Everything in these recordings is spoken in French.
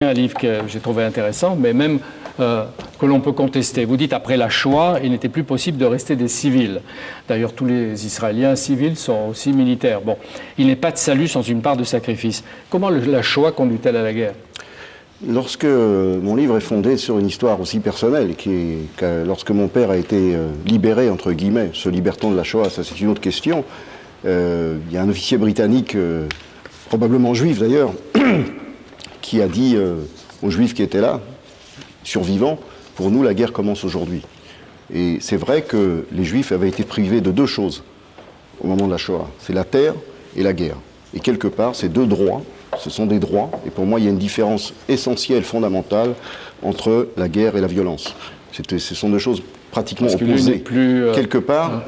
Un livre que j'ai trouvé intéressant, mais même que l'on peut contester. Vous dites, après la Shoah, il n'était plus possible de rester des civils. D'ailleurs, tous les Israéliens civils sont aussi militaires. Bon, il n'est pas de salut sans une part de sacrifice. Comment la Shoah conduit-elle à la guerre? Lorsque mon livre est fondé sur une histoire aussi personnelle, lorsque mon père a été libéré, entre guillemets, se libertant de la Shoah, ça c'est une autre question, il y a un officier britannique, probablement juif d'ailleurs, qui a dit aux Juifs qui étaient là, survivants, pour nous la guerre commence aujourd'hui. Et c'est vrai que les Juifs avaient été privés de deux choses au moment de la Shoah, c'est la terre et la guerre. Et quelque part, ces deux droits, ce sont des droits, et pour moi il y a une différence essentielle, fondamentale, entre la guerre et la violence. Ce sont deux choses pratiquement opposées. Quelque part,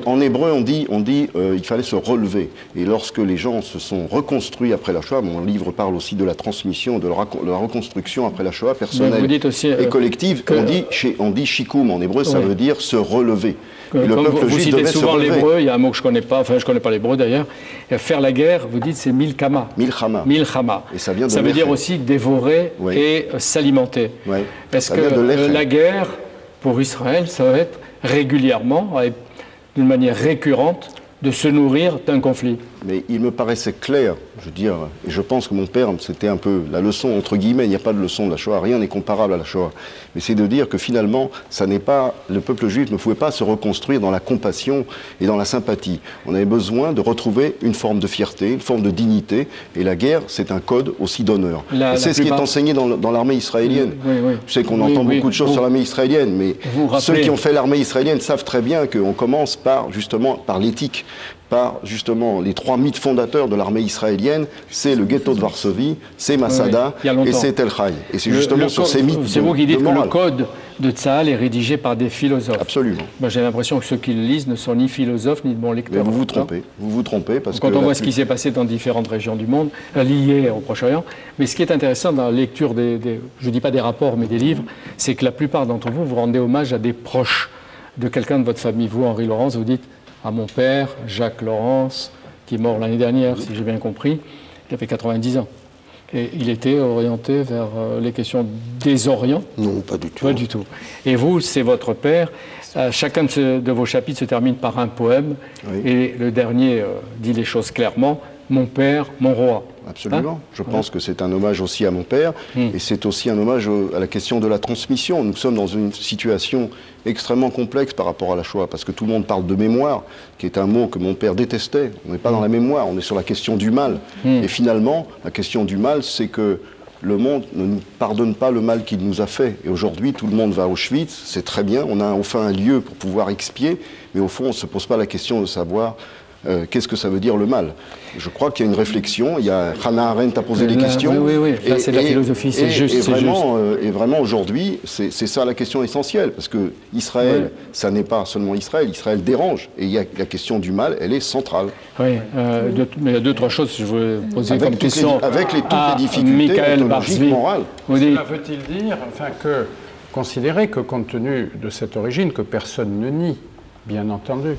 en hébreu, on dit il fallait se relever. Et lorsque les gens se sont reconstruits après la Shoah, mon livre parle aussi de la transmission, de la reconstruction après la Shoah, personnelle et collective, on dit shikoum en hébreu, ça veut dire se relever. Et le peuple juif devait se relever. Vous citez souvent l'hébreu, il y a un mot que je ne connais pas, enfin je ne connais pas l'hébreu d'ailleurs. Faire la guerre, vous dites c'est milchama. Milchama. Et ça vient de veut dire aussi dévorer et s'alimenter. Oui. Est-ce que la guerre, pour Israël, ça va être régulièrement, d'une manière récurrente, de se nourrir d'un conflit? Mais il me paraissait clair, je veux dire, et je pense que mon père, c'était un peu la leçon, entre guillemets, il n'y a pas de leçon de la Shoah, rien n'est comparable à la Shoah. Mais c'est de dire que finalement, ça n'est pas, le peuple juif ne pouvait pas se reconstruire dans la compassion et dans la sympathie. On avait besoin de retrouver une forme de fierté, une forme de dignité, et la guerre, c'est un code aussi d'honneur. Et c'est ce qui est enseigné dans l'armée israélienne. Je sais qu'on entend beaucoup de choses sur l'armée israélienne, mais ceux qui ont fait l'armée israélienne savent très bien qu'on commence par, justement, par l'éthique, par justement les trois mythes fondateurs de l'armée israélienne, c'est le ghetto de Varsovie, c'est Masada et c'est Tel Chai. Et c'est justement sur ces mythes. C'est vous qui dites que le code de Tzahal est rédigé par des philosophes. Absolument. Ben, j'ai l'impression que ceux qui le lisent ne sont ni philosophes ni de bons lecteurs. Mais vous vous trompez parce que quand on voit ce qui s'est passé dans différentes régions du monde, liées au Proche-Orient. Mais ce qui est intéressant dans la lecture je ne dis pas des rapports, mais des livres, c'est que la plupart d'entre vous, vous rendez hommage à des proches de quelqu'un de votre famille. Vous, Henri Laurence, vous dites à mon père, Jacques Laurence, qui est mort l'année dernière, si j'ai bien compris, il avait 90 ans. Et il était orienté vers les questions des Orients? Non, pas du tout. Pas du tout. Et vous, c'est votre père. Chacun de vos chapitres se termine par un poème. Oui. Et le dernier dit les choses clairement. Mon père, mon roi. Absolument. Je pense que c'est un hommage aussi à mon père. Et c'est aussi un hommage à la question de la transmission. Nous sommes dans une situation extrêmement complexe par rapport à la Shoah, parce que tout le monde parle de mémoire, qui est un mot que mon père détestait. On n'est pas dans la mémoire, on est sur la question du mal. Et finalement, la question du mal, c'est que le monde ne nous pardonne pas le mal qu'il nous a fait. Et aujourd'hui, tout le monde va à Auschwitz, c'est très bien, on a enfin un lieu pour pouvoir expier, mais au fond, on ne se pose pas la question de savoir qu'est-ce que ça veut dire le mal. Je crois qu'il y a une réflexion, Hannah Arendt a posé des questions. Oui, là c'est de la philosophie, c'est juste. Et vraiment aujourd'hui, c'est ça la question essentielle, parce que Israël, ça n'est pas seulement Israël, Israël dérange, et il y a la question du mal, elle est centrale. Oui, mais il y a deux, trois choses que je veux poser comme question avec toutes les difficultés ontologiques, morales. Cela veut-il dire, considérer que compte tenu de cette origine, que personne ne nie, bien entendu,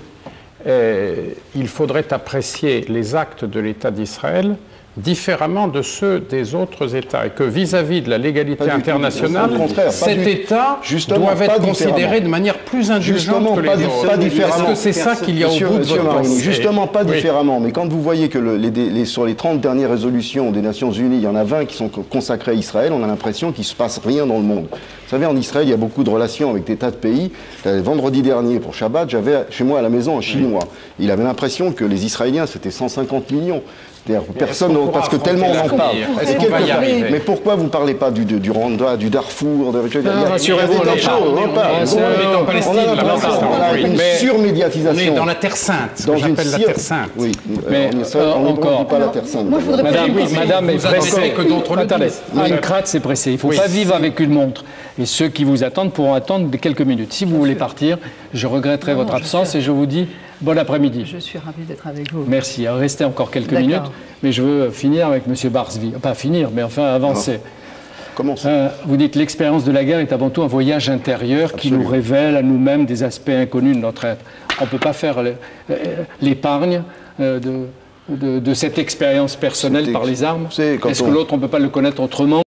il faudrait apprécier les actes de l'État d'Israël différemment de ceux des autres États, et que vis-à-vis de la légalité internationale, cet État doit être considéré de manière plus indulgente que les autres. Est-ce que c'est ça qu'il y a au bout de votre pensée? Justement, pas différemment. Mais quand vous voyez que sur les 30 dernières résolutions des Nations Unies, il y en a 20 qui sont consacrées à Israël, on a l'impression qu'il ne se passe rien dans le monde. Vous savez, en Israël, il y a beaucoup de relations avec des tas de pays. Vendredi dernier, pour Shabbat, j'avais chez moi à la maison un Chinois. Il avait l'impression que les Israéliens, c'était 150 millions. Personne, parce que tellement on en parle. Mais pourquoi vous ne parlez pas du Rwanda, du Darfour? Rassurez-vous, on a une surmédiatisation. On est dans la Terre Sainte, ce que j'appelle la Terre Sainte. Oui, mais encore, on ne dit pas la Terre Sainte. Madame est pressée. Attendez, une crate, c'est pressé. Il ne faut pas vivre avec une montre. Et ceux qui vous attendent pourront attendre quelques minutes. Si vous voulez partir, je regretterai votre absence et je vous dis bon après-midi. Je suis ravie d'être avec vous. Merci. Restez encore quelques minutes, mais je veux finir avec M. Barzvi. Pas finir, mais enfin avancer. Comment ça? Vous dites l'expérience de la guerre est avant tout un voyage intérieur qui nous révèle à nous-mêmes des aspects inconnus de notre être. On ne peut pas faire l'épargne de cette expérience personnelle par les armes? Est-ce que l'autre, on ne peut pas le connaître autrement